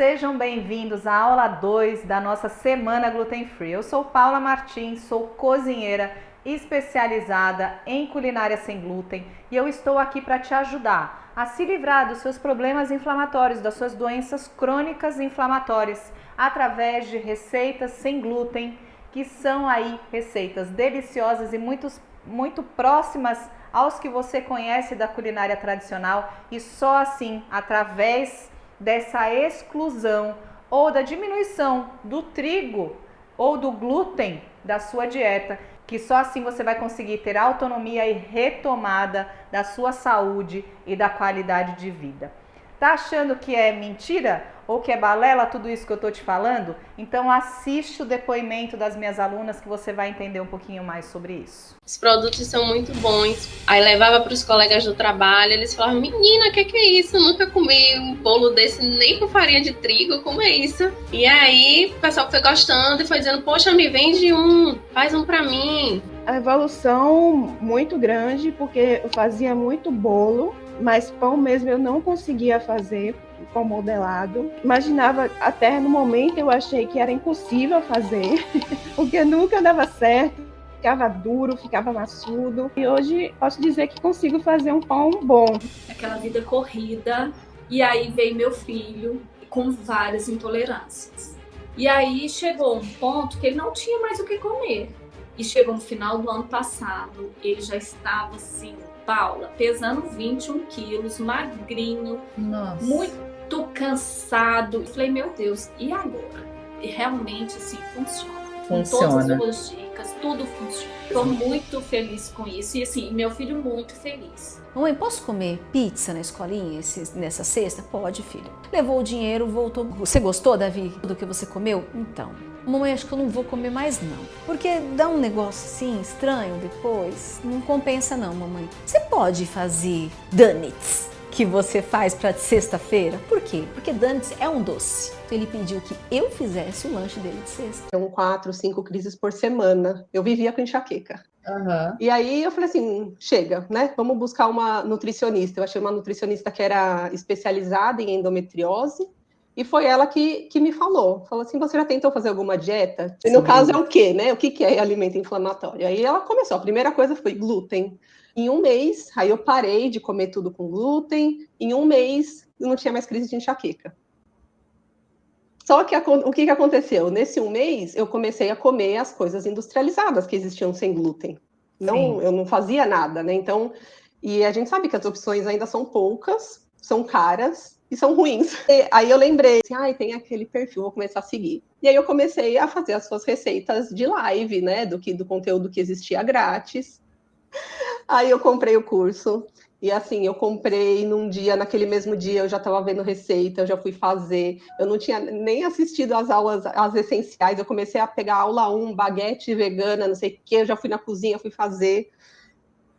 sejam bem-vindos à aula 2 da nossa Semana Gluten Free. Eu sou Paula Martins, sou cozinheira especializada em culinária sem glúten e eu estou aqui para te ajudar a se livrar dos seus problemas inflamatórios, das suas doenças crônicas inflamatórias, através de receitas sem glúten, que são aí receitas deliciosas e muito próximas aos que você conhece da culinária tradicional, e só assim, através dessa exclusão ou da diminuição do trigo ou do glúten da sua dieta, que só assim você vai conseguir ter autonomia e retomada da sua saúde e da qualidade de vida. Tá achando que é mentira ou que é balela tudo isso que eu tô te falando? Então assiste o depoimento das minhas alunas que você vai entender um pouquinho mais sobre isso. Os produtos são muito bons. Aí levava para os colegas do trabalho, eles falavam: menina, o que é isso? Eu nunca comi um bolo desse nem com farinha de trigo, como é isso? E aí o pessoal foi gostando e foi dizendo: poxa, me vende um, faz um para mim. A evolução muito grande, porque eu fazia muito bolo, mas pão mesmo eu não conseguia fazer com modelado. Imaginava, até no momento eu achei que era impossível fazer, porque nunca dava certo, ficava duro, ficava maçudo. E hoje posso dizer que consigo fazer um pão bom. Aquela vida corrida, e aí veio meu filho com várias intolerâncias. E aí chegou um ponto que ele não tinha mais o que comer. E chegou no final do ano passado, ele já estava assim, Paula, pesando 21 quilos, magrinho, Nossa. Muito cansado. Eu falei, meu Deus, e agora? E realmente, assim, funciona. Com todas as suas dicas, tudo funciona. Estou muito feliz com isso. E assim, meu filho muito feliz. Mãe, posso comer pizza na escolinha nessa sexta? Pode, filho. Levou o dinheiro, voltou. Você gostou, Davi, do que você comeu? Então, mamãe, acho que eu não vou comer mais não. Porque dá um negócio assim, estranho depois. Não compensa não, mamãe. Você pode fazer donuts que você faz para sexta-feira? Por quê? Porque donuts é um doce. Então ele pediu que eu fizesse o lanche dele de sexta. São 4, 5 crises por semana. Eu vivia com enxaqueca. Uhum. E aí eu falei assim, chega, né? Vamos buscar uma nutricionista. Eu achei uma nutricionista que era especializada em endometriose. E foi ela que me falou. Falou assim, você já tentou fazer alguma dieta? E no caso é o quê, né? O que é alimento inflamatório? Aí ela começou. A primeira coisa foi glúten. Em um mês, aí eu parei de comer tudo com glúten. Em um mês, eu não tinha mais crise de enxaqueca. Só que o que aconteceu? Nesse um mês, eu comecei a comer as coisas industrializadas que existiam sem glúten. Não, eu não fazia nada, né? Então, e a gente sabe que as opções ainda são poucas, são caras e são ruins. E aí eu lembrei, assim, tem aquele perfil, vou começar a seguir. E aí eu comecei a fazer as suas receitas de live, né? Do conteúdo que existia grátis. Aí eu comprei o curso. E assim, eu comprei num dia, naquele mesmo dia eu já estava vendo receita, eu já fui fazer. Eu não tinha nem assistido às aulas, as essenciais. Eu comecei a pegar aula 1, baguete vegana, não sei o quê. Eu já fui na cozinha, fui fazer.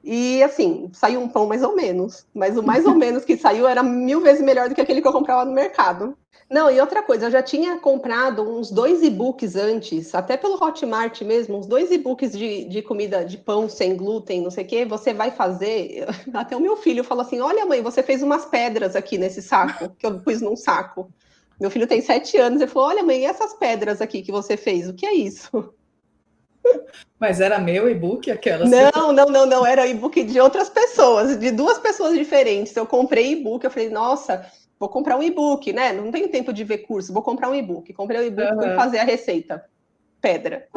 E assim, saiu um pão mais ou menos. Mas o mais ou menos que saiu era 1000 vezes melhor do que aquele que eu comprava no mercado. Não, e outra coisa, eu já tinha comprado uns 2 e-books antes, até pelo Hotmart mesmo, uns 2 e-books de comida, de pão sem glúten, não sei o quê, você vai fazer. Até o meu filho falou assim, olha mãe, você fez umas pedras aqui nesse saco, que eu pus num saco. Meu filho tem 7 anos, ele falou, olha mãe, e essas pedras aqui que você fez, o que é isso? Mas era meu e-book aquelas? Não, era e-book de outras pessoas, de 2 pessoas diferentes. Eu comprei e-book, eu falei, nossa, vou comprar um e-book, né? Não tenho tempo de ver curso, vou comprar um e-book. Comprei o e-book, fui fazer a receita. Pedra.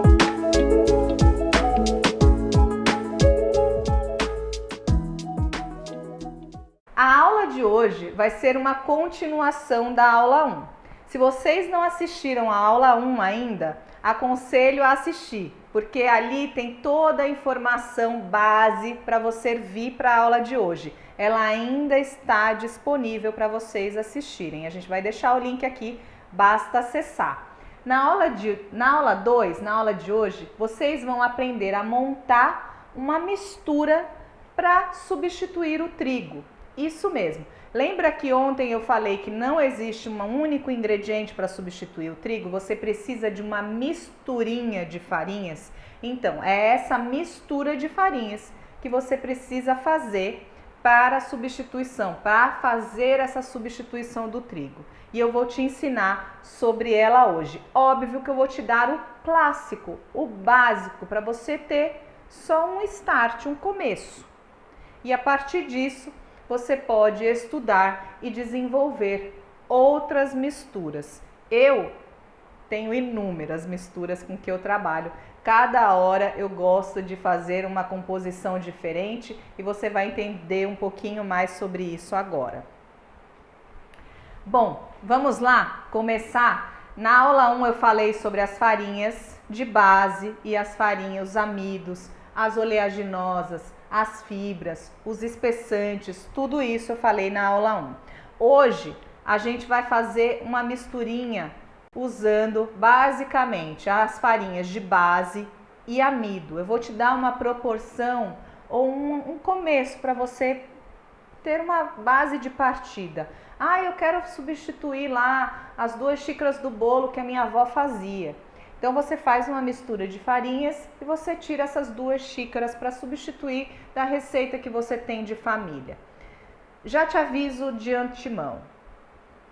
A aula de hoje vai ser uma continuação da aula 1. Se vocês não assistiram a aula 1 ainda, aconselho a assistir, porque ali tem toda a informação base para você vir para a aula de hoje. Ela ainda está disponível para vocês assistirem. A gente vai deixar o link aqui, basta acessar. Na aula 2, na aula de hoje, vocês vão aprender a montar uma mistura para substituir o trigo. Isso mesmo. Lembra que ontem eu falei que não existe um único ingrediente para substituir o trigo? Você precisa de uma misturinha de farinhas? Então, é essa mistura de farinhas que você precisa fazer para a substituição, para fazer essa substituição do trigo. e eu vou te ensinar sobre ela hoje. Óbvio que eu vou te dar o clássico, o básico, para você ter só um start, um começo. E a partir disso, você pode estudar e desenvolver outras misturas. Eu tenho inúmeras misturas com que eu trabalho. Cada hora eu gosto de fazer uma composição diferente e você vai entender um pouquinho mais sobre isso agora. Bom, vamos lá começar. Na aula 1 eu falei sobre as farinhas de base e as farinhas, os amidos, as oleaginosas, as fibras, os espessantes, tudo isso eu falei na aula 1. Hoje a gente vai fazer uma misturinha usando basicamente as farinhas de base e amido. Eu vou te dar uma proporção ou um começo para você ter uma base de partida. Eu quero substituir lá as 2 xícaras do bolo que a minha avó fazia. Então você faz uma mistura de farinhas e você tira essas 2 xícaras para substituir da receita que você tem de família. Já te aviso de antemão,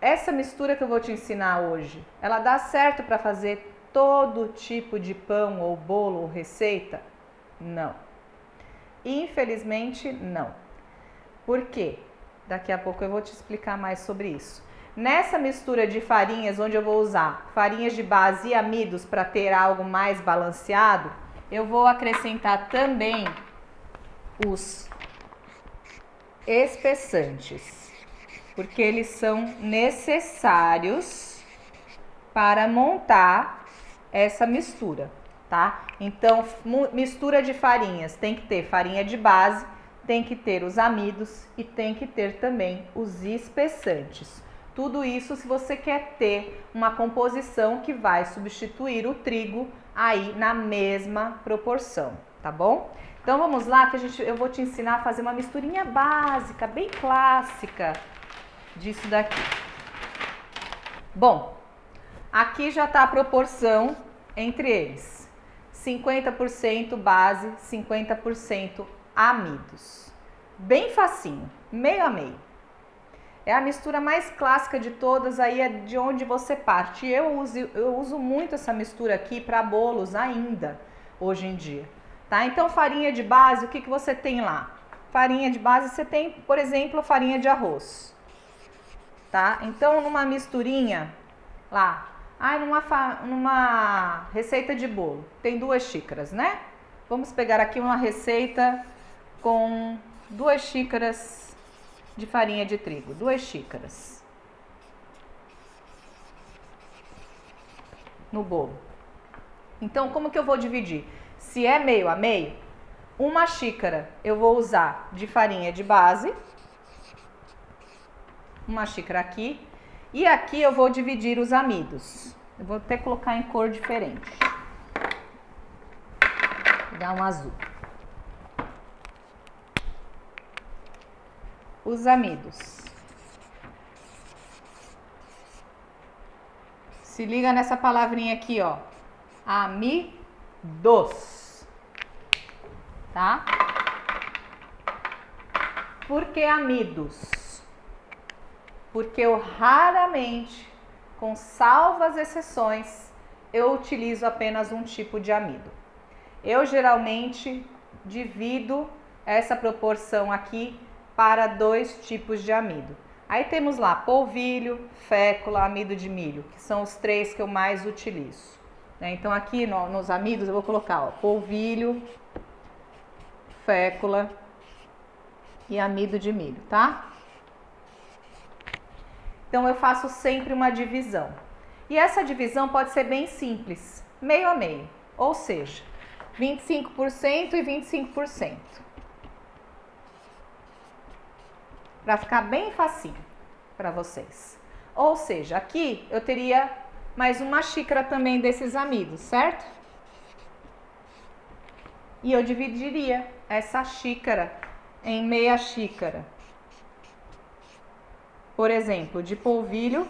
essa mistura que eu vou te ensinar hoje, ela dá certo para fazer todo tipo de pão ou bolo ou receita? Não. Infelizmente, não. Por quê? Daqui a pouco eu vou te explicar mais sobre isso. Nessa mistura de farinhas, onde eu vou usar farinhas de base e amidos para ter algo mais balanceado, eu vou acrescentar também os espessantes, porque eles são necessários para montar essa mistura, tá? Então, mistura de farinhas, tem que ter farinha de base, tem que ter os amidos e tem que ter também os espessantes. Tudo isso se você quer ter uma composição que vai substituir o trigo aí na mesma proporção, tá bom? Então vamos lá que eu vou te ensinar a fazer uma misturinha básica, bem clássica disso daqui. Bom, aqui já está a proporção entre eles. 50% base, 50% amidos. Bem facinho, meio a meio. É a mistura mais clássica de todas, aí é de onde você parte. Eu uso muito essa mistura aqui para bolos ainda, hoje em dia. Tá? Então, farinha de base, o que você tem lá? Farinha de base, você tem, por exemplo, farinha de arroz. Tá? Então, numa misturinha lá, numa receita de bolo, tem 2 xícaras, né? Vamos pegar aqui uma receita com 2 xícaras de farinha de trigo, 2 xícaras no bolo. Então, como que eu vou dividir? Se é meio a meio, 1 xícara eu vou usar de farinha de base, 1 xícara aqui, e aqui eu vou dividir os amidos. Eu vou até colocar em cor diferente. Vou dar um azul. Os amidos. Se liga nessa palavrinha aqui, ó. Amidos. Tá? Por que amidos? Porque eu raramente, com salvas exceções, eu utilizo apenas um tipo de amido. Eu geralmente divido essa proporção aqui para 2 tipos de amido. Aí temos lá polvilho, fécula, amido de milho, que são os 3 que eu mais utilizo. Então aqui nos amidos eu vou colocar polvilho, fécula e amido de milho, tá? Então eu faço sempre uma divisão. E essa divisão pode ser bem simples, meio a meio, ou seja, 25% e 25%. Para ficar bem facinho para vocês. Ou seja, aqui eu teria mais 1 xícara também desses amidos, certo? E eu dividiria essa xícara em meia xícara. Por exemplo, de polvilho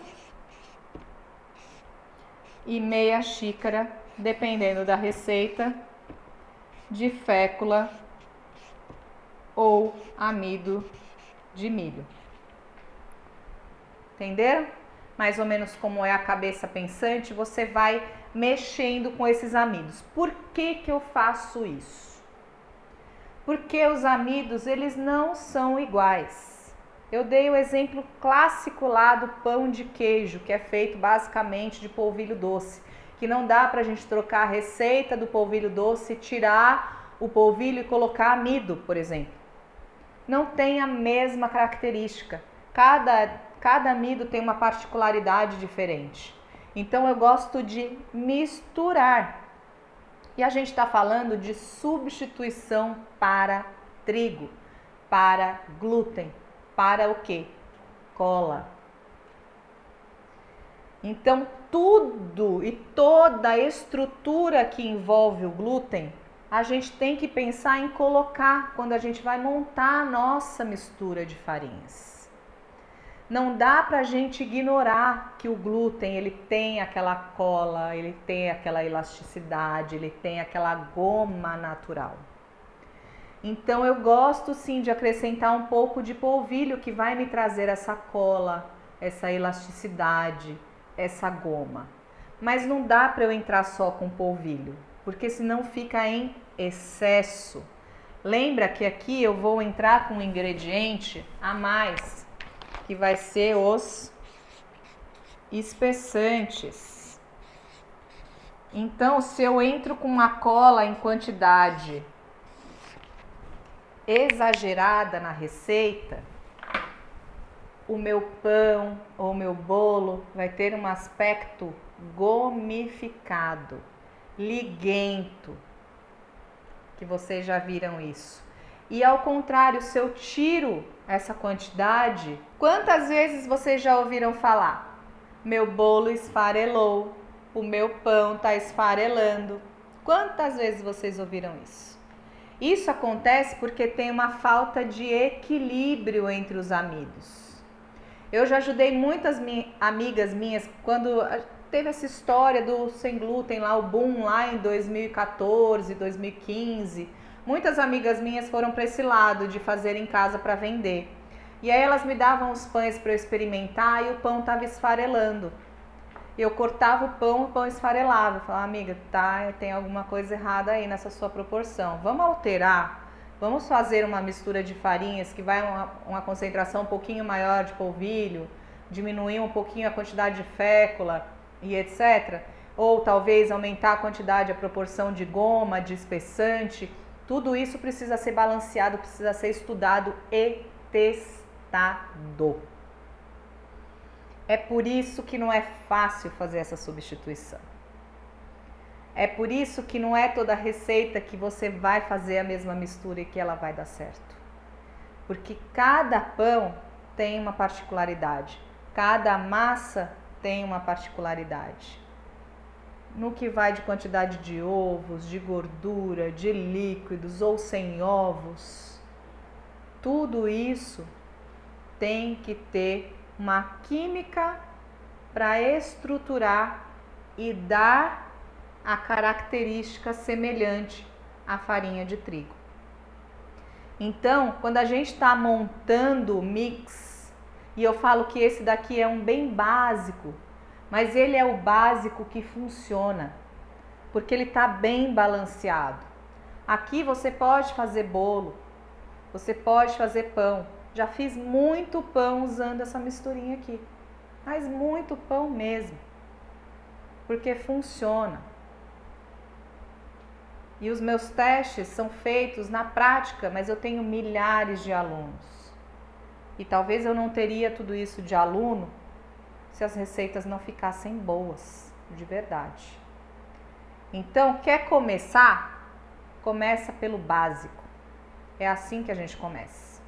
e meia xícara, dependendo da receita, de fécula ou amido de milho. Entenderam? mais ou menos como é a cabeça pensante, você vai mexendo com esses amidos. Por que que eu faço isso? Porque os amidos, eles não são iguais. Eu dei o exemplo clássico lá do pão de queijo, que é feito basicamente de polvilho doce, que não dá pra gente trocar a receita do polvilho doce, tirar o polvilho e colocar amido, por exemplo. Não tem a mesma característica. Cada amido tem uma particularidade diferente. Então eu gosto de misturar. E a gente está falando de substituição para trigo, para glúten, para o quê? Cola. Então tudo e toda a estrutura que envolve o glúten, a gente tem que pensar em colocar quando a gente vai montar a nossa mistura de farinhas. Não dá pra gente ignorar que o glúten, ele tem aquela cola, ele tem aquela elasticidade, ele tem aquela goma natural. Então eu gosto sim de acrescentar um pouco de polvilho que vai me trazer essa cola, essa elasticidade, essa goma. Mas não dá para eu entrar só com polvilho, porque senão fica em excesso. Lembra que aqui eu vou entrar com um ingrediente a mais, que vai ser os espessantes. Então, se eu entro com uma cola em quantidade exagerada na receita, o meu pão ou meu bolo vai ter um aspecto gomificado, liguento, que vocês já viram isso. E ao contrário, se eu tiro essa quantidade, quantas vezes vocês já ouviram falar? Meu bolo esfarelou, o meu pão está esfarelando. Quantas vezes vocês ouviram isso? Isso acontece porque tem uma falta de equilíbrio entre os amidos. Eu já ajudei muitas amigas minhas quando teve essa história do sem glúten lá, o boom lá em 2014, 2015. Muitas amigas minhas foram para esse lado de fazer em casa para vender. E aí elas me davam os pães para eu experimentar e o pão estava esfarelando. Eu cortava o pão esfarelava. Eu falava, amiga, tá, tem alguma coisa errada aí nessa sua proporção. Vamos alterar? Vamos fazer uma mistura de farinhas que vai uma concentração um pouquinho maior de polvilho, diminuir um pouquinho a quantidade de fécula e etc. Ou talvez aumentar a quantidade, a proporção de goma, de espessante. Tudo isso precisa ser balanceado, precisa ser estudado e testado. É por isso que não é fácil fazer essa substituição. É por isso que não é toda receita que você vai fazer a mesma mistura e que ela vai dar certo. Porque cada pão tem uma particularidade, cada massa tem uma particularidade. No que vai de quantidade de ovos, de gordura, de líquidos ou sem ovos, tudo isso tem que ter uma química para estruturar e dar a característica semelhante à farinha de trigo. Então, quando a gente está montando o mix, e eu falo que esse daqui é um bem básico, mas ele é o básico que funciona, porque ele está bem balanceado. Aqui você pode fazer bolo, você pode fazer pão. Já fiz muito pão usando essa misturinha aqui, mas muito pão mesmo, porque funciona. E os meus testes são feitos na prática, mas eu tenho milhares de alunos. E talvez eu não teria tudo isso de aluno se as receitas não ficassem boas, de verdade. Então, quer começar? Começa pelo básico. É assim que a gente começa.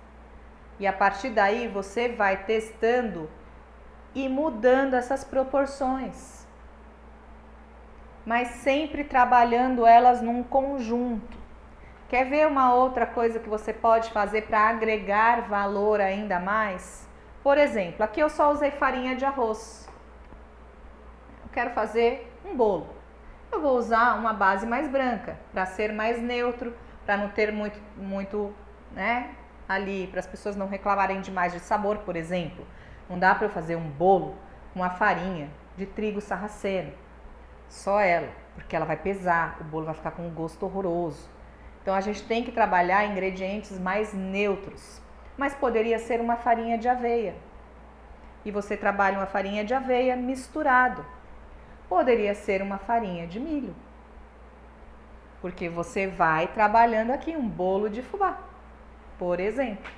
E a partir daí você vai testando e mudando essas proporções. Mas sempre trabalhando elas num conjunto. Quer ver uma outra coisa que você pode fazer para agregar valor ainda mais? Por exemplo, aqui eu só usei farinha de arroz. Eu quero fazer um bolo. Eu vou usar uma base mais branca, para ser mais neutro, para não ter muito, né, ali, para as pessoas não reclamarem demais de sabor, por exemplo. Não dá para eu fazer um bolo uma farinha de trigo sarraceno. Só ela, porque ela vai pesar, o bolo vai ficar com um gosto horroroso. Então a gente tem que trabalhar ingredientes mais neutros. Mas poderia ser uma farinha de aveia. E você trabalha uma farinha de aveia misturado. Poderia ser uma farinha de milho. Porque você vai trabalhando aqui um bolo de fubá, por exemplo.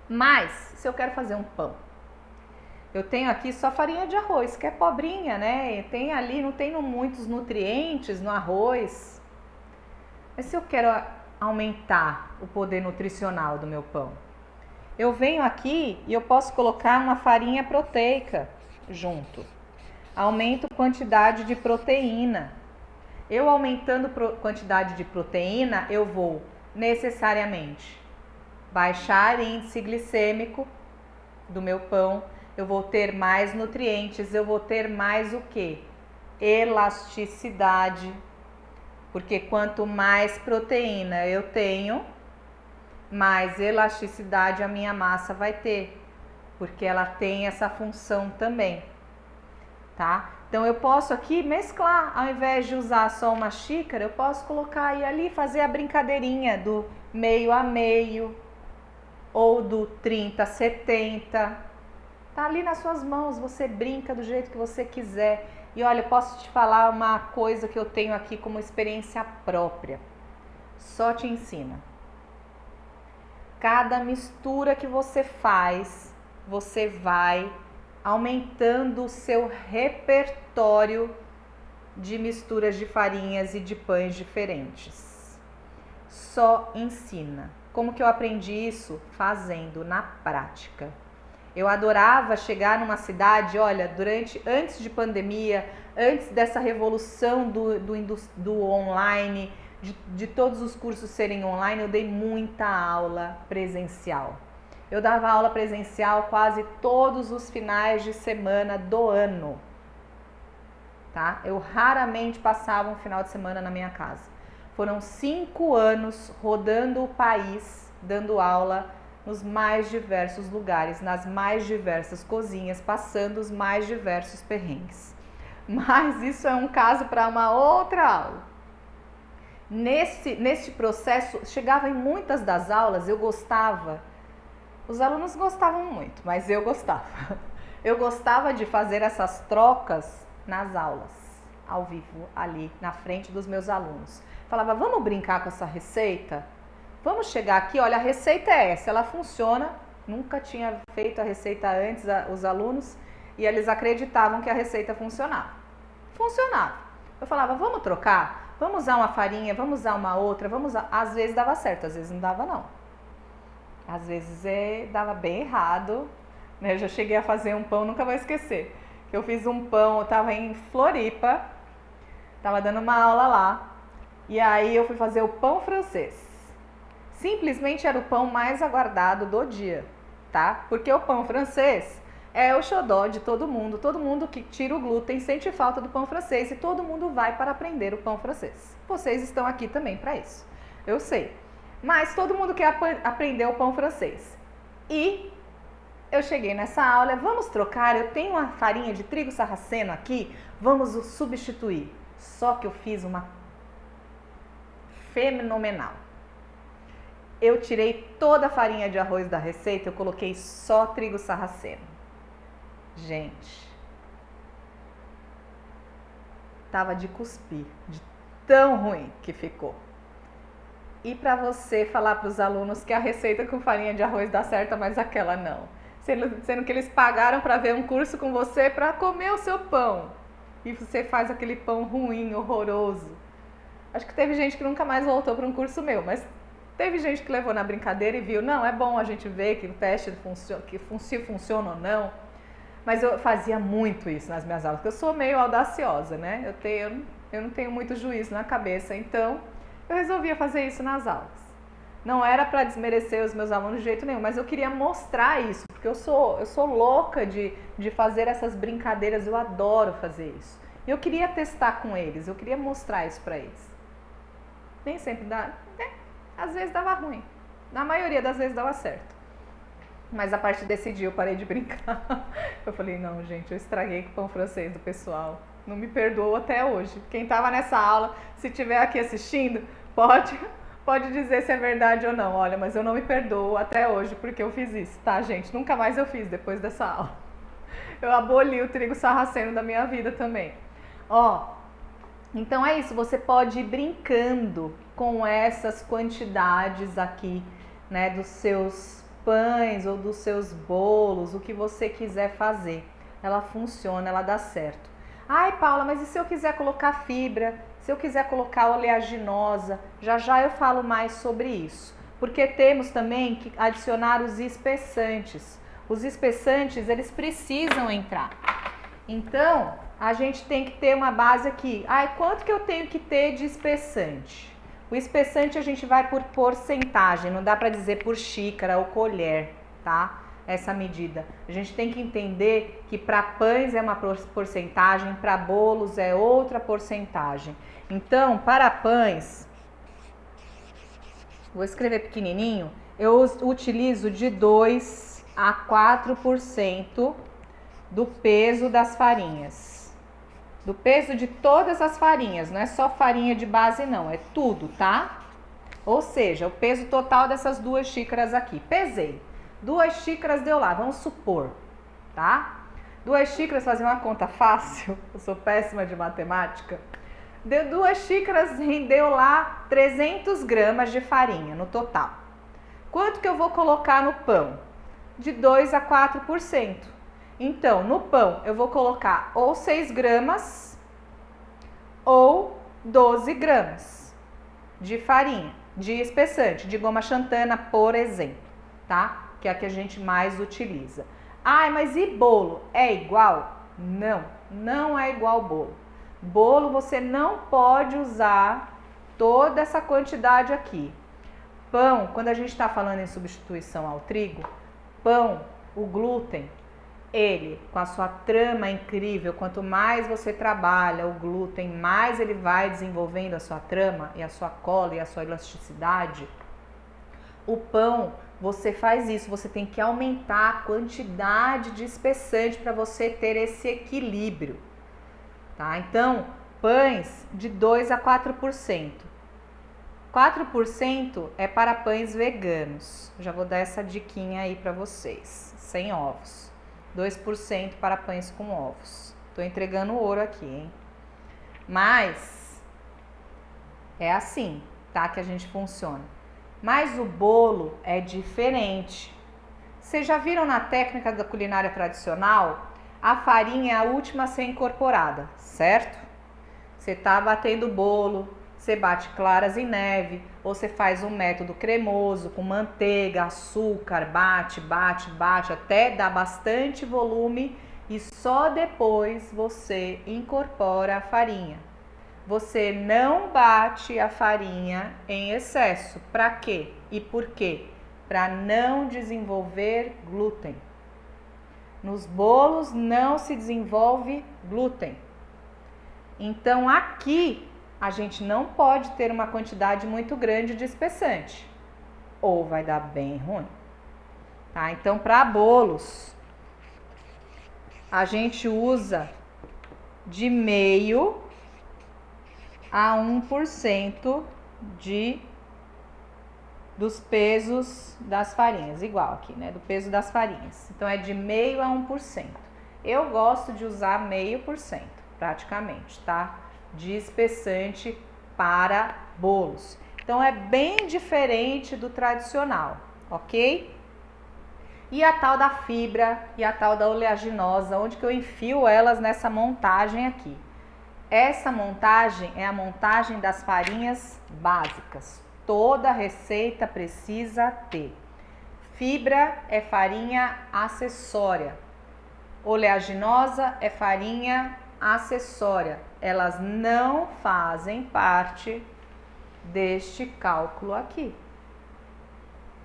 Mas, se eu quero fazer um pão, eu tenho aqui só farinha de arroz, que é pobrinha, né? Tem ali, não tem muitos nutrientes no arroz. Mas se eu quero aumentar o poder nutricional do meu pão, eu venho aqui e eu posso colocar uma farinha proteica junto. Aumento quantidade de proteína. Eu aumentando quantidade de proteína, eu vou necessariamente baixar o índice glicêmico do meu pão, eu vou ter mais nutrientes, eu vou ter mais o quê? Elasticidade. Porque quanto mais proteína eu tenho, mais elasticidade a minha massa vai ter. Porque ela tem essa função também, tá? Então eu posso aqui mesclar, ao invés de usar só uma xícara, eu posso colocar e ali fazer a brincadeirinha do meio a meio ou do 30-70. Tá ali nas suas mãos, você brinca do jeito que você quiser. E olha, eu posso te falar uma coisa que eu tenho aqui como experiência própria. Só te ensina. Cada mistura que você faz, você vai aumentando o seu repertório de misturas de farinhas e de pães diferentes. Só ensina. Como que eu aprendi isso? Fazendo na prática. Eu adorava chegar numa cidade, olha, antes de pandemia, antes dessa revolução do online, de todos os cursos serem online, eu dei muita aula presencial. Eu dava aula presencial quase todos os finais de semana do ano, tá? Eu raramente passava um final de semana na minha casa. Foram 5 anos rodando o país, dando aula nos mais diversos lugares, nas mais diversas cozinhas, passando os mais diversos perrengues. Mas isso é um caso para uma outra aula. Neste processo, chegava em muitas das aulas, eu gostava. Os alunos gostavam muito, mas eu gostava. Eu gostava de fazer essas trocas nas aulas, ao vivo, ali na frente dos meus alunos. Falava, vamos brincar com essa receita? Vamos chegar aqui, olha, a receita é essa, ela funciona. Nunca tinha feito a receita antes, os alunos, e eles acreditavam que a receita funcionava. Funcionava. Eu falava, vamos trocar? Vamos usar uma farinha, vamos usar uma outra, vamos usar... Às vezes dava certo, às vezes não dava não. Às vezes dava bem errado, né? Eu já cheguei a fazer um pão, nunca vou esquecer. Eu fiz um pão, eu estava em Floripa, estava dando uma aula lá, e aí eu fui fazer o pão francês. Simplesmente era o pão mais aguardado do dia, tá? Porque o pão francês é o xodó de todo mundo que tira o glúten sente falta do pão francês e todo mundo vai para aprender o pão francês. Vocês estão aqui também para isso, eu sei. Mas todo mundo quer aprender o pão francês. E eu cheguei nessa aula, vamos trocar, eu tenho uma farinha de trigo sarraceno aqui, vamos substituir. Só que eu fiz uma fenomenal. Eu tirei toda a farinha de arroz da receita, eu coloquei só trigo sarraceno. Gente, tava de cuspir, de tão ruim que ficou. E para você falar para os alunos que a receita com farinha de arroz dá certo, mas aquela não. Sendo que eles pagaram para ver um curso com você para comer o seu pão. E você faz aquele pão ruim, horroroso. Acho que teve gente que nunca mais voltou para um curso meu, mas teve gente que levou na brincadeira e viu, não, é bom a gente ver que o teste funciona, se funciona ou não. Mas eu fazia muito isso nas minhas aulas, porque eu sou meio audaciosa, né? Eu não tenho muito juízo na cabeça, então eu resolvia fazer isso nas aulas. Não era para desmerecer os meus alunos de jeito nenhum, mas eu queria mostrar isso, porque eu sou louca de fazer essas brincadeiras, eu adoro fazer isso. E eu queria testar com eles, eu queria mostrar isso para eles. Nem sempre dá, né? Às vezes dava ruim, na maioria das vezes dava certo. Mas a partir desse dia eu parei de brincar. Eu falei, não, gente, eu estraguei com o pão francês do pessoal. Não me perdoou até hoje. Quem tava nessa aula, se tiver aqui assistindo, pode dizer se é verdade ou não. Olha, mas eu não me perdoo até hoje porque eu fiz isso, tá, gente? Nunca mais eu fiz depois dessa aula. Eu aboli o trigo sarraceno da minha vida também. Ó, então é isso, você pode ir brincando com essas quantidades aqui, né, dos seus pães ou dos seus bolos, o que você quiser fazer. Ela funciona, ela dá certo. Ai, Paula, mas e se eu quiser colocar fibra? Se eu quiser colocar oleaginosa? Já já eu falo mais sobre isso. Porque temos também que adicionar os espessantes. Os espessantes, eles precisam entrar. Então, a gente tem que ter uma base aqui. Ai, quanto que eu tenho que ter de espessante? O espessante a gente vai por porcentagem, não dá para dizer por xícara ou colher, tá? Essa medida. A gente tem que entender que para pães é uma porcentagem, para bolos é outra porcentagem. Então, para pães, vou escrever pequenininho, eu utilizo de 2 a 4% do peso das farinhas. Do peso de todas as farinhas, não é só farinha de base não, é tudo, tá? Ou seja, o peso total dessas 2 xícaras aqui. Pesei. 2 xícaras deu lá, vamos supor, tá? 2 xícaras, fazer uma conta fácil, eu sou péssima de matemática. Deu 2 xícaras, rendeu lá 300 gramas de farinha no total. Quanto que eu vou colocar no pão? De 2 a 4%. Então, no pão, eu vou colocar ou 6 gramas ou 12 gramas de farinha, de espessante, de goma xantana, por exemplo, tá? Que é a que a gente mais utiliza. Ai, mas e bolo? É igual? Não, não é igual bolo. Bolo você não pode usar toda essa quantidade aqui. Pão, quando a gente está falando em substituição ao trigo, pão, o glúten, ele, com a sua trama incrível, quanto mais você trabalha o glúten, mais ele vai desenvolvendo a sua trama e a sua cola e a sua elasticidade. O pão, você faz isso, você tem que aumentar a quantidade de espessante para você ter esse equilíbrio, tá? Então, pães de 2 a 4%. 4% é para pães veganos. Já vou dar essa diquinha aí para vocês, sem ovos. 2% para pães com ovos. Tô entregando ouro aqui, hein? Mas é assim, tá? Que a gente funciona. Mas o bolo é diferente. Vocês já viram na técnica da culinária tradicional? A farinha é a última a ser incorporada, certo? Você tá batendo o bolo, você bate claras em neve, ou você faz um método cremoso com manteiga, açúcar, bate, até dar bastante volume e só depois você incorpora a farinha. Você não bate a farinha em excesso. Para quê? E por quê? Para não desenvolver glúten. Nos bolos não se desenvolve glúten. Então aqui a gente não pode ter uma quantidade muito grande de espessante, ou vai dar bem ruim, tá? Então, para bolos, a gente usa de 0,5% a 1% dos pesos das farinhas, igual aqui, né? Do peso das farinhas. Então, é de 0,5% a 1%. Eu gosto de usar 0,5%, praticamente, tá? De espessante para bolos. Então é bem diferente do tradicional, ok? E a tal da fibra e a tal da oleaginosa, onde que eu enfio elas nessa montagem aqui? Essa montagem é a montagem das farinhas básicas. Toda receita precisa ter. Fibra é farinha acessória. Oleaginosa é farinha acessória. Elas não fazem parte deste cálculo aqui.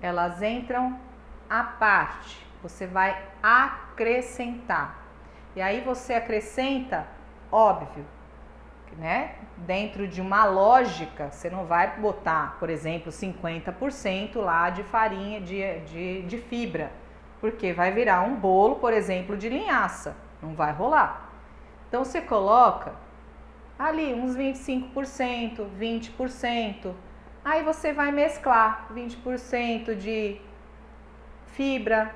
Elas entram à parte. Você vai acrescentar. E aí você acrescenta, óbvio, né? Dentro de uma lógica, você não vai botar, por exemplo, 50% lá de farinha de fibra. porque vai virar um bolo, por exemplo, de linhaça, não vai rolar. Então você coloca ali uns 25%, 20%, aí você vai mesclar 20% de fibra,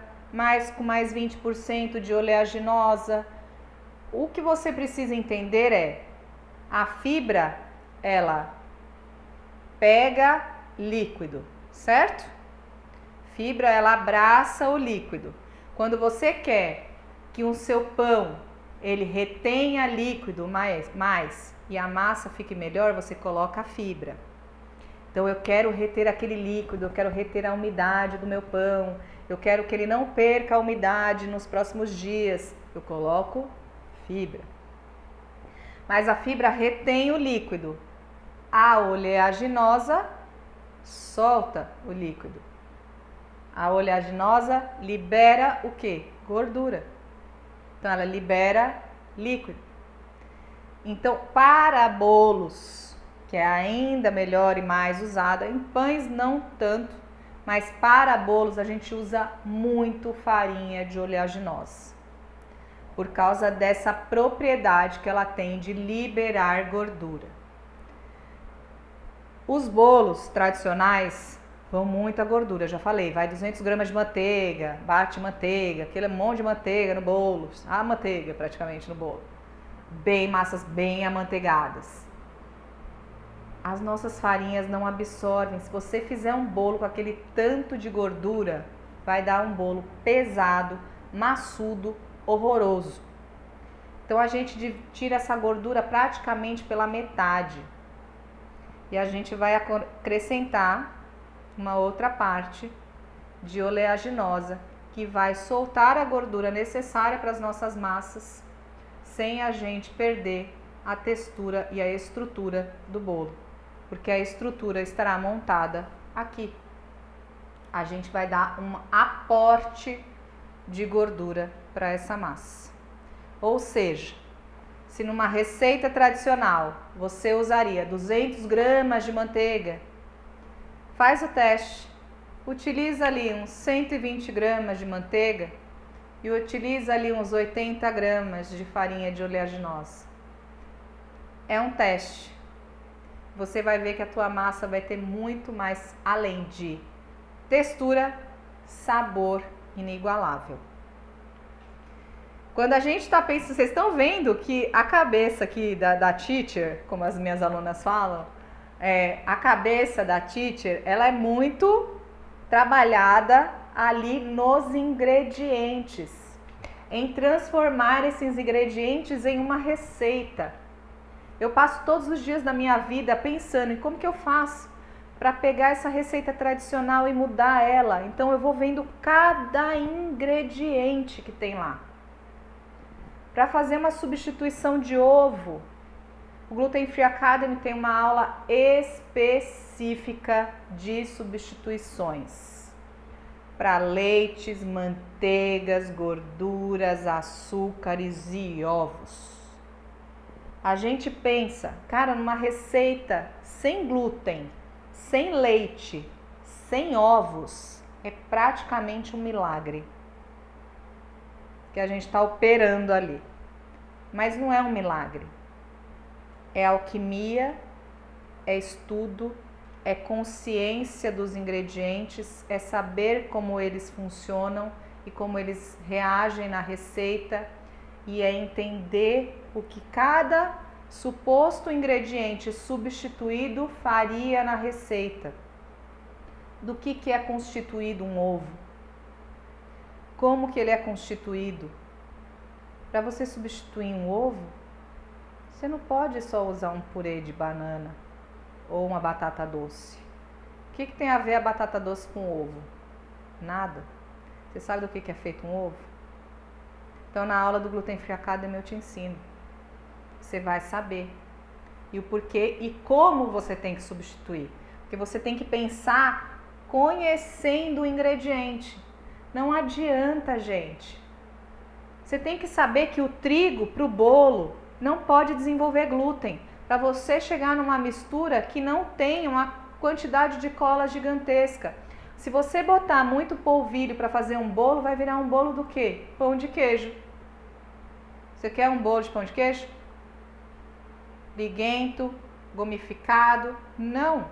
com mais 20% de oleaginosa. O que você precisa entender é, a fibra, ela pega líquido, certo? Fibra, ela abraça o líquido. Quando você quer que o seu pão, ele retenha líquido mais e a massa fique melhor, você coloca a fibra. Então eu quero reter aquele líquido, eu quero reter a umidade do meu pão, eu quero que ele não perca a umidade nos próximos dias, eu coloco fibra. Mas a fibra retém o líquido, a oleaginosa solta o líquido. A oleaginosa libera o quê? Gordura. Então ela libera líquido. Então, para bolos, que é ainda melhor e mais usada, em pães não tanto, mas para bolos a gente usa muito farinha de oleaginosa, por causa dessa propriedade que ela tem de liberar gordura. Os bolos tradicionais vão muita gordura, já falei, vai 200 gramas de manteiga, bate manteiga, aquele monte de manteiga no bolo, a manteiga praticamente no bolo, massas bem amanteigadas. As nossas farinhas não absorvem. Se você fizer um bolo com aquele tanto de gordura, vai dar um bolo pesado, maçudo, horroroso. Então a gente tira essa gordura praticamente pela metade. E a gente vai acrescentar uma outra parte de oleaginosa que vai soltar a gordura necessária para as nossas massas, sem a gente perder a textura e a estrutura do bolo, porque a estrutura estará montada aqui. A gente vai dar um aporte de gordura para essa massa. Ou seja, se numa receita tradicional você usaria 200 gramas de manteiga, faz o teste, utiliza ali uns 120 gramas de manteiga e utiliza ali uns 80 gramas de farinha de oleaginosa. É um teste. Você vai ver que a tua massa vai ter muito mais, além de textura, sabor inigualável. Quando a gente está pensando, vocês estão vendo que a cabeça aqui da teacher, como as minhas alunas falam, a cabeça da teacher, ela é muito trabalhada ali nos ingredientes, em transformar esses ingredientes em uma receita. Eu passo todos os dias da minha vida pensando em como que eu faço para pegar essa receita tradicional e mudar ela. Então eu vou vendo cada ingrediente que tem lá. Para fazer uma substituição de ovo, o Gluten Free Academy tem uma aula específica de substituições para leites, manteigas, gorduras, açúcares e ovos. A gente pensa, cara, numa receita sem glúten, sem leite, sem ovos, é praticamente um milagre que a gente está operando ali. Mas não é um milagre. É alquimia, é estudo, é consciência dos ingredientes, é saber como eles funcionam e como eles reagem na receita, e é entender o que cada suposto ingrediente substituído faria na receita. Do que é constituído um ovo? Como que ele é constituído? Para você substituir um ovo, você não pode só usar um purê de banana ou uma batata doce. O que tem a ver a batata doce com o ovo? Nada. Você sabe do que é feito um ovo? Então na aula do Gluten Free Academy eu te ensino. Você vai saber. E o porquê e como você tem que substituir. Porque você tem que pensar conhecendo o ingrediente. Não adianta, gente. Você tem que saber que o trigo para o bolo não pode desenvolver glúten. Para você chegar numa mistura que não tenha uma quantidade de cola gigantesca. Se você botar muito polvilho para fazer um bolo, vai virar um bolo do quê? Pão de queijo. Você quer um bolo de pão de queijo? Liguento, gomificado? Não.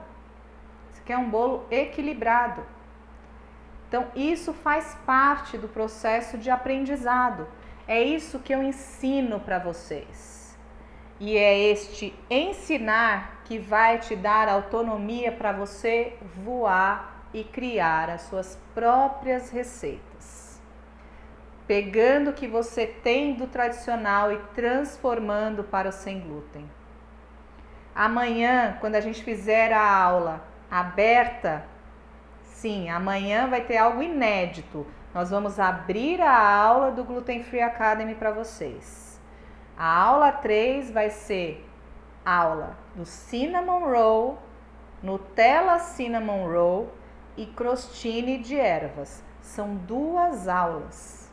Você quer um bolo equilibrado. Então, isso faz parte do processo de aprendizado. É isso que eu ensino para vocês. E é este ensinar que vai te dar autonomia para você voar e criar as suas próprias receitas. Pegando o que você tem do tradicional e transformando para o sem glúten. Amanhã, quando a gente fizer a aula aberta, sim, amanhã vai ter algo inédito. Nós vamos abrir a aula do Gluten Free Academy para vocês. A aula 3 vai ser aula do Cinnamon Roll, Nutella Cinnamon Roll e crostini de ervas. São 2 aulas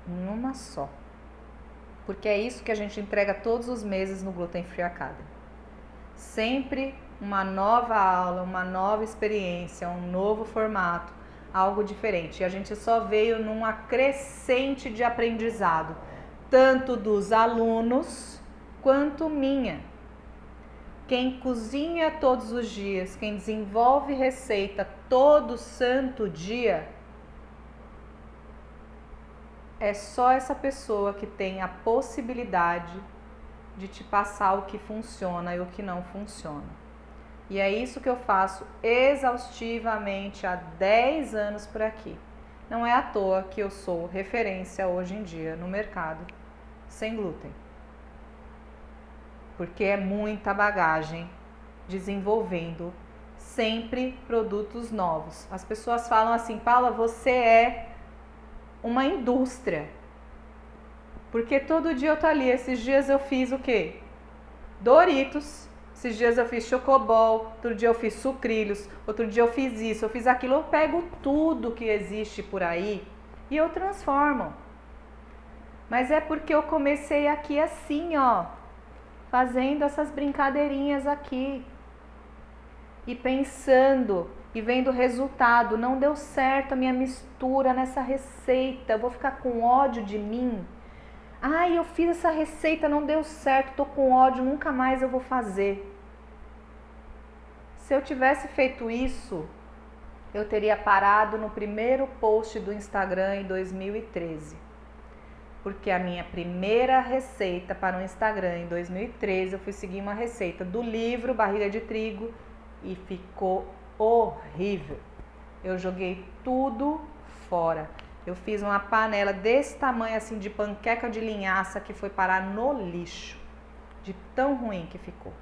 em uma só. Porque é isso que a gente entrega todos os meses no Gluten Free Academy. Sempre uma nova aula, uma nova experiência, um novo formato, algo diferente. E a gente só veio numa crescente de aprendizado, tanto dos alunos quanto minha. Quem cozinha todos os dias, quem desenvolve receita todo santo dia, é só essa pessoa que tem a possibilidade de te passar o que funciona e o que não funciona. E é isso que eu faço exaustivamente há 10 anos por aqui. Não é à toa que eu sou referência hoje em dia no mercado sem glúten. Porque é muita bagagem desenvolvendo sempre produtos novos. As pessoas falam assim: Paula, você é uma indústria. Porque todo dia eu tô ali. Esses dias eu fiz o quê? Doritos. Esses dias eu fiz chocobol. Outro dia eu fiz sucrilhos. Outro dia eu fiz isso, eu fiz aquilo. Eu pego tudo que existe por aí e eu transformo. Mas é porque eu comecei aqui assim, ó, fazendo essas brincadeirinhas aqui. E pensando e vendo o resultado. Não deu certo a minha mistura nessa receita. Eu vou ficar com ódio de mim. Ai, eu fiz essa receita, não deu certo, tô com ódio, nunca mais eu vou fazer. Se eu tivesse feito isso, eu teria parado no primeiro post do Instagram em 2013. Porque a minha primeira receita para o Instagram em 2013, eu fui seguir uma receita do livro Barriga de Trigo e ficou horrível. Eu joguei tudo fora. Eu fiz uma panela desse tamanho assim de panqueca de linhaça que foi parar no lixo, de tão ruim que ficou.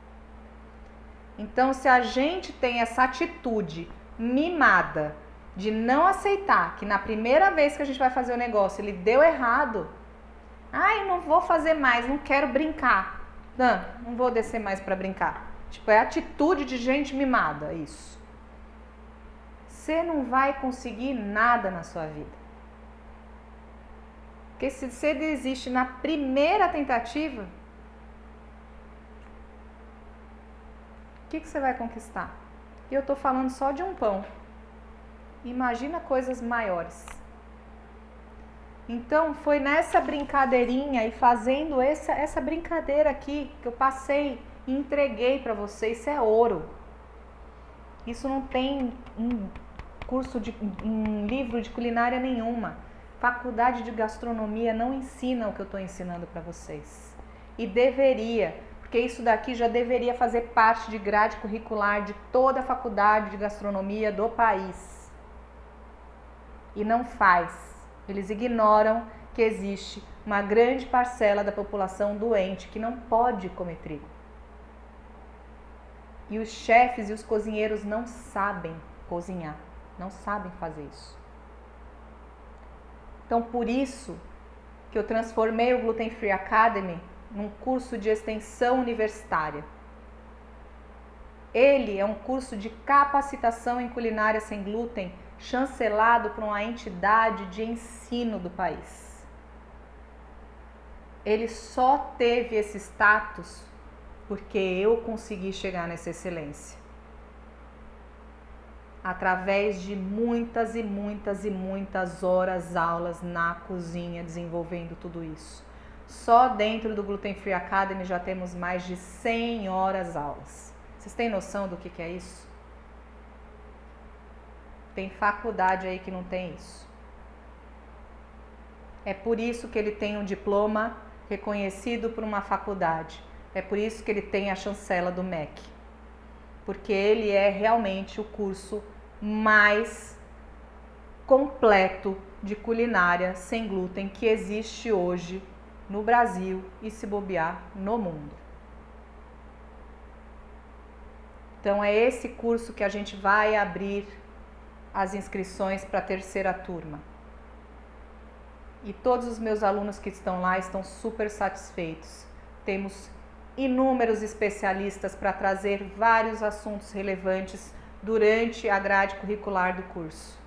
Então, se a gente tem essa atitude mimada de não aceitar que na primeira vez que a gente vai fazer o negócio ele deu errado, ai, não vou fazer mais, não quero brincar, não vou descer mais para brincar. Tipo, é atitude de gente mimada, isso. Você não vai conseguir nada na sua vida. Porque se você desiste na primeira tentativa, o que você vai conquistar? E eu tô falando só de um pão. Imagina coisas maiores. Então, foi nessa brincadeirinha e fazendo essa brincadeira aqui que eu passei e entreguei para vocês. Isso é ouro. Isso não tem um livro de culinária nenhuma. Faculdade de gastronomia não ensina o que eu estou ensinando para vocês. E deveria, porque isso daqui já deveria fazer parte de grade curricular de toda a faculdade de gastronomia do país. E não faz. Eles ignoram que existe uma grande parcela da população doente que não pode comer trigo. E os chefes e os cozinheiros não sabem cozinhar, não sabem fazer isso. Então, por isso que eu transformei o Gluten Free Academy num curso de extensão universitária. Ele é um curso de capacitação em culinária sem glúten, chancelado por uma entidade de ensino do país. Ele só teve esse status porque eu consegui chegar nessa excelência. através de muitas e muitas e muitas horas aulas na cozinha desenvolvendo tudo isso. Só dentro do Gluten Free Academy já temos mais de 100 horas aulas. Vocês têm noção do que é isso? Tem faculdade aí que não tem isso. É por isso que ele tem um diploma reconhecido por uma faculdade. É por isso que ele tem a chancela do MEC. Porque ele é realmente o curso mais completo de culinária sem glúten que existe hoje no Brasil e, se bobear, no mundo. Então é esse curso que a gente vai abrir as inscrições para a terceira turma. E todos os meus alunos que estão lá estão super satisfeitos. Temos inúmeros especialistas para trazer vários assuntos relevantes durante a grade curricular do curso.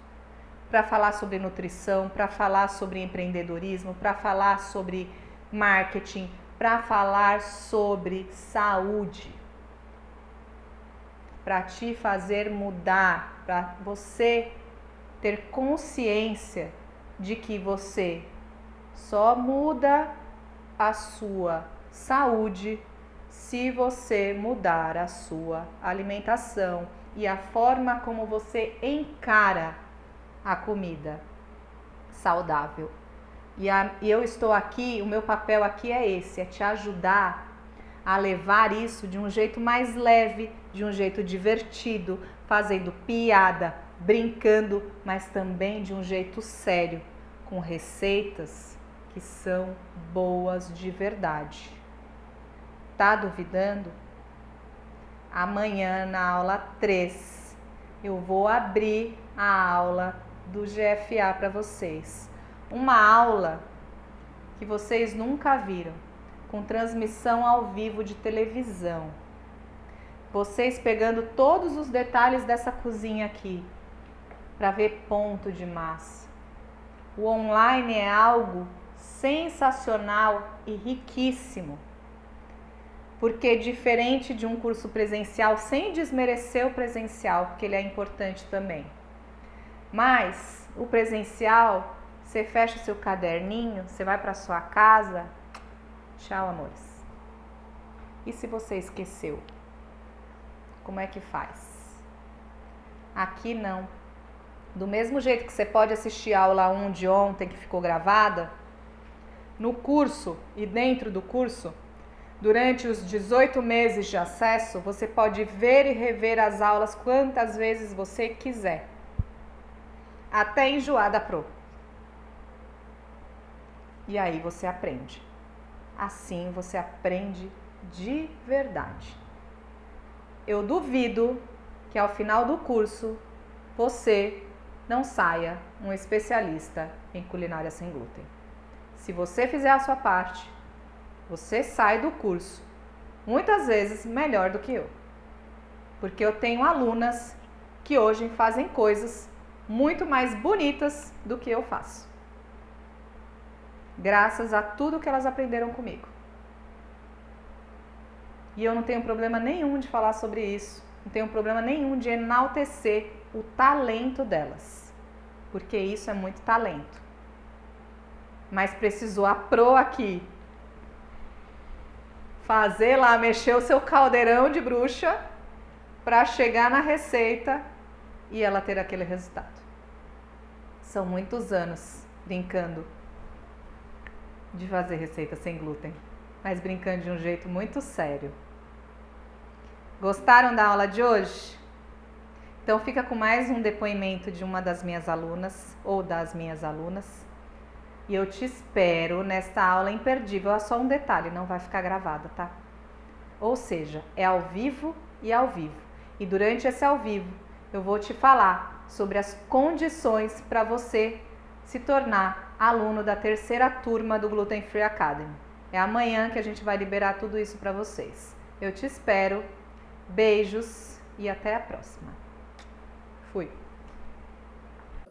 Para falar sobre nutrição, para falar sobre empreendedorismo, para falar sobre marketing, para falar sobre saúde. Para te fazer mudar, para você ter consciência de que você só muda a sua saúde se você mudar a sua alimentação e a forma como você encara a comida saudável. E eu estou aqui, o meu papel aqui é esse, é te ajudar a levar isso de um jeito mais leve, de um jeito divertido, fazendo piada, brincando, mas também de um jeito sério, com receitas que são boas de verdade. Tá duvidando? Amanhã, na aula 3, eu vou abrir a aula do GFA para vocês. Uma aula que vocês nunca viram, com transmissão ao vivo de televisão. Vocês pegando todos os detalhes dessa cozinha aqui, para ver ponto de massa. O online é algo sensacional e riquíssimo. Porque diferente de um curso presencial, sem desmerecer o presencial, porque ele é importante também. Mas o presencial, você fecha o seu caderninho, você vai para sua casa, tchau, amores. E se você esqueceu? Como é que faz? Aqui não. Do mesmo jeito que você pode assistir a aula 1 de ontem, que ficou gravada, no curso e dentro do curso, durante os 18 meses de acesso, você pode ver e rever as aulas quantas vezes você quiser. Até enjoar da Pro. E aí você aprende. Assim você aprende de verdade. Eu duvido que ao final do curso você não saia um especialista em culinária sem glúten. Se você fizer a sua parte, você sai do curso muitas vezes melhor do que eu. Porque eu tenho alunas que hoje fazem coisas muito mais bonitas do que eu faço. Graças a tudo que elas aprenderam comigo. E eu não tenho problema nenhum de falar sobre isso. Não tenho problema nenhum de enaltecer o talento delas. Porque isso é muito talento. Mas precisou a Pro aqui fazer lá, mexer o seu caldeirão de bruxa para chegar na receita e ela ter aquele resultado. São muitos anos brincando de fazer receita sem glúten, mas brincando de um jeito muito sério. Gostaram da aula de hoje? Então fica com mais um depoimento de uma das minhas alunas ou das minhas alunas. E eu te espero nesta aula imperdível. É só um detalhe, não vai ficar gravada, tá? Ou seja, é ao vivo e ao vivo. E durante esse ao vivo, eu vou te falar sobre as condições para você se tornar aluno da terceira turma do Gluten Free Academy. É amanhã que a gente vai liberar tudo isso para vocês. Eu te espero. Beijos e até a próxima. Fui.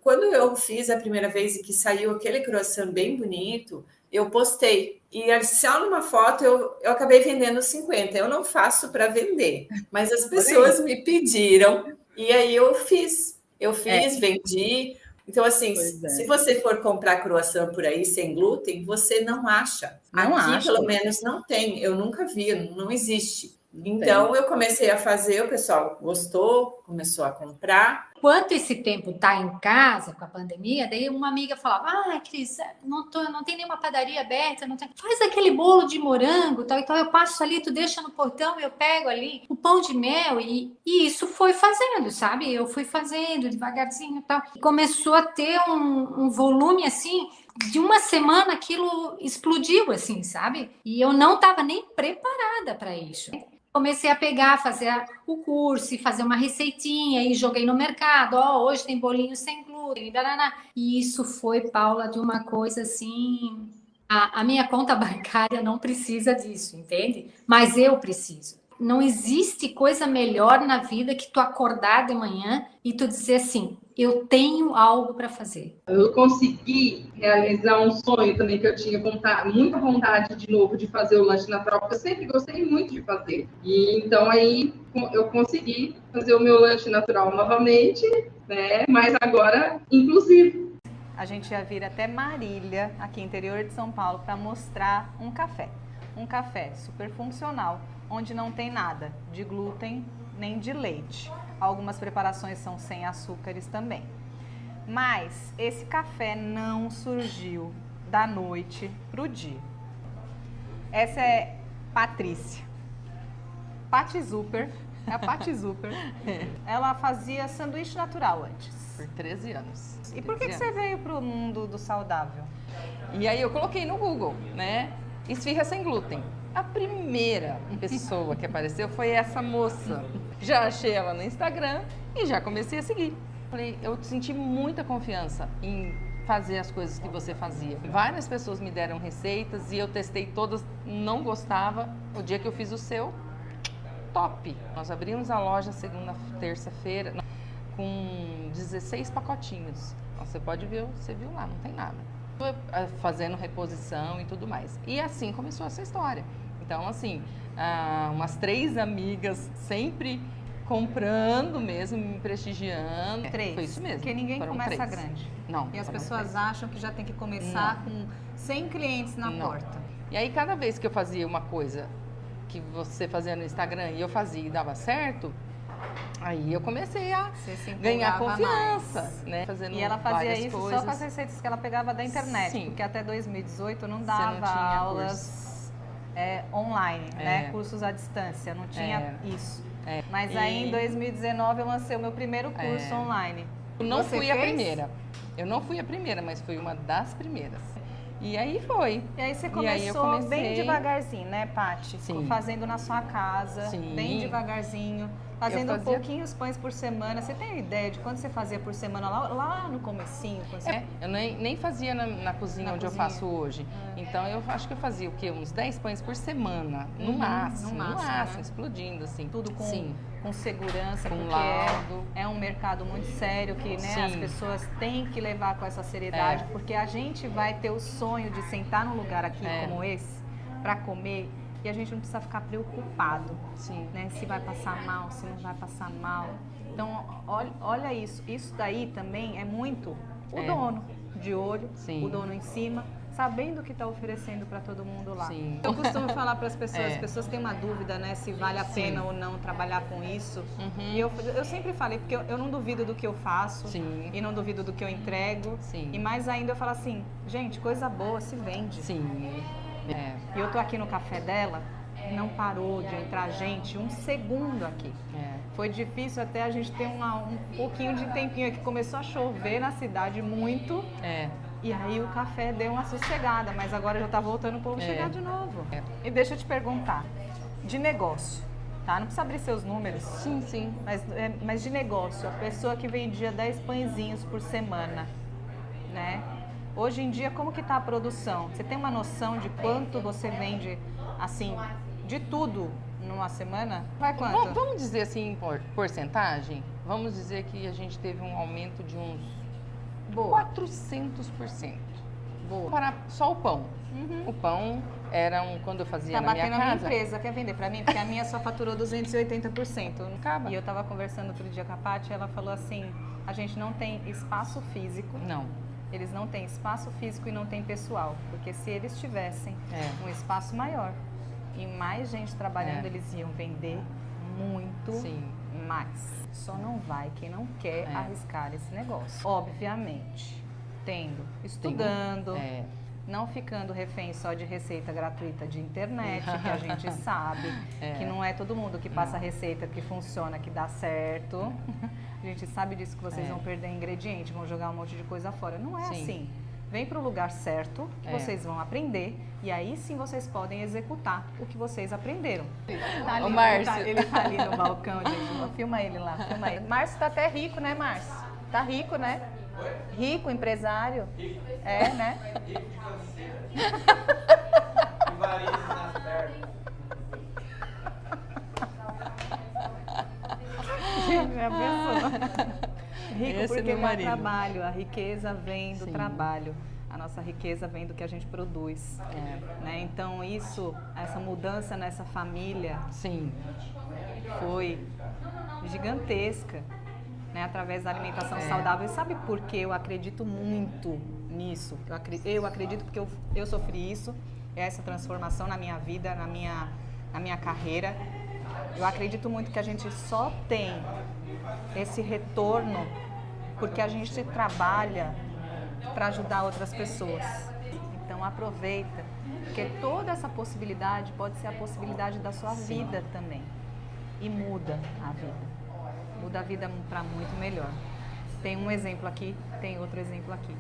Quando eu fiz a primeira vez e que saiu aquele croissant bem bonito, eu postei. E só numa foto eu acabei vendendo 50. Eu não faço para vender, mas as pessoas me pediram e aí eu fiz. Eu fiz, vendi. Então, assim, se você for comprar croissant por aí sem glúten, você não acha. Aqui, pelo menos, não tem. Eu nunca vi, não existe. Então, eu comecei a fazer, o pessoal gostou, começou a comprar. Enquanto esse tempo tá em casa, com a pandemia, daí uma amiga falava, Cris, não tem nenhuma padaria aberta, não tem... faz aquele bolo de morango, tal, então eu passo ali, tu deixa no portão, eu pego ali o pão de mel, e isso foi fazendo, sabe? Eu fui fazendo devagarzinho e tal. Começou a ter um volume, assim, de uma semana aquilo explodiu, assim, sabe? E eu não estava nem preparada para isso. Comecei a pegar, fazer o curso, fazer uma receitinha e joguei no mercado. Hoje tem bolinho sem glúten. E isso foi, Paula, de uma coisa assim... A minha conta bancária não precisa disso, entende? Mas eu preciso. Não existe coisa melhor na vida que tu acordar de manhã e tu dizer assim, eu tenho algo para fazer. Eu consegui realizar um sonho também que eu tinha muita vontade de novo de fazer o lanche natural, porque eu sempre gostei muito de fazer. E então aí eu consegui fazer o meu lanche natural novamente, né? Mas agora inclusivo. A gente ia vir até Marília, aqui interior de São Paulo, para mostrar um café. Um café super funcional, onde não tem nada de glúten nem de leite. Algumas preparações são sem açúcares também. Mas esse café não surgiu da noite pro dia. Essa é Patrícia. Pati Zuper. É a Pati Zuper. Ela fazia sanduíche natural antes. Por 13 anos. E por que você veio pro mundo do saudável? E aí eu coloquei no Google, né? Esfirra sem glúten. A primeira pessoa que apareceu foi essa moça. Já achei ela no Instagram e já comecei a seguir. Falei, eu senti muita confiança em fazer as coisas que você fazia. Várias pessoas me deram receitas e eu testei todas, não gostava. O dia que eu fiz o seu, top! Nós abrimos a loja segunda, terça-feira com 16 pacotinhos. Você pode ver, você viu lá, não tem nada. Fazendo reposição e tudo mais. E assim começou essa história. Então, assim, umas 3 amigas sempre comprando mesmo, me prestigiando. 3. Foi isso mesmo. Porque ninguém começa 3. grande. Não. E as pessoas acham que já tem que começar com 100 clientes na porta. E aí, cada vez que eu fazia uma coisa que você fazia no Instagram e eu fazia e dava certo, aí eu comecei a ganhar confiança, né? Fazendo e ela fazia isso coisas. só com as receitas que ela pegava da internet, Sim. Porque até 2018 não dava aulas online, né? Cursos à distância, não tinha isso. Mas aí em 2019 eu lancei o meu primeiro curso online. Eu não fui a primeira. Eu não fui a primeira, mas fui uma das primeiras. E aí foi. E aí você começou bem devagarzinho, né, Paty? Sim. Fazendo na sua casa, Sim. bem devagarzinho, fazendo pouquinhos pães por semana. Você tem ideia de quanto você fazia por semana lá no comecinho? Eu nem fazia na cozinha onde eu faço hoje. Então eu acho que eu fazia o quê? Uns 10 pães por semana, no máximo, né? Explodindo assim. Tudo com segurança, com porque laudo. É um mercado muito sério que, né, as pessoas têm que levar com essa seriedade, porque a gente vai ter o sonho de sentar num lugar aqui como esse para comer e a gente não precisa ficar preocupado, né, se vai passar mal, se não vai passar mal. Então, olha isso. Isso daí também é muito o dono de olho, o dono em cima, sabendo o que está oferecendo para todo mundo lá. Sim. Eu costumo falar para as pessoas, as pessoas têm uma dúvida, né, se vale a pena ou não trabalhar com isso. E eu sempre falei, porque eu não duvido do que eu faço e não duvido do que eu entrego. E mais ainda eu falo assim, gente, coisa boa se vende. E eu tô aqui no café dela, não parou de entrar gente um segundo aqui. Foi difícil até a gente ter um pouquinho de tempinho aqui. Começou a chover na cidade muito. E aí o café deu uma sossegada, mas agora já tá voltando o povo chegar de novo. E deixa eu te perguntar, de negócio, tá? Não precisa abrir seus números. Sim. Mas de negócio, a pessoa que vendia 10 pãezinhos por semana, né? Hoje em dia, como que tá a produção? Você tem uma noção de quanto você vende, assim, de tudo numa semana? Vai quanto? Vamos dizer assim, porcentagem? Vamos dizer que a gente teve um aumento de uns 400%. Boa. Para só o pão. O pão quando eu fazia Tá na minha batendo a minha casa. empresa, quer vender pra mim? Porque a minha só faturou 280%. Acaba. E eu tava conversando outro dia com a Paty, ela falou assim, a gente não tem espaço físico. Não. Eles não têm espaço físico e não tem pessoal. Porque se eles tivessem um espaço maior e mais gente trabalhando, eles iam vender muito mais. Só não vai quem não quer arriscar esse negócio. Obviamente, estudando, não ficando refém só de receita gratuita de internet, que a gente sabe que não é todo mundo que passa receita que funciona, que dá certo. A gente sabe disso, que vocês vão perder ingrediente, vão jogar um monte de coisa fora. Não é assim. Vem para o lugar certo, que vocês vão aprender, e aí sim vocês podem executar o que vocês aprenderam. Tá ali, o Márcio. ele tá ali no balcão, gente. Filma ele lá, filma ele. Márcio tá até rico, né, Márcio? Tá rico, né? Rico, empresário. É, né? Rico de canseira. E varizes nas pernas. Minha pessoa. Rico Esse porque é meu dá marido. trabalho, a riqueza vem do trabalho, a nossa riqueza vem do que a gente produz. Né? Então essa mudança nessa família foi gigantesca, né? Através da alimentação saudável. E sabe por que eu acredito muito nisso? Eu acredito porque eu sofri isso, essa transformação na minha vida, na minha carreira. Eu acredito muito que a gente só tem esse retorno porque a gente trabalha para ajudar outras pessoas. Então aproveita, porque toda essa possibilidade pode ser a possibilidade da sua vida também. E muda a vida. Muda a vida para muito melhor. Tem um exemplo aqui, tem outro exemplo aqui.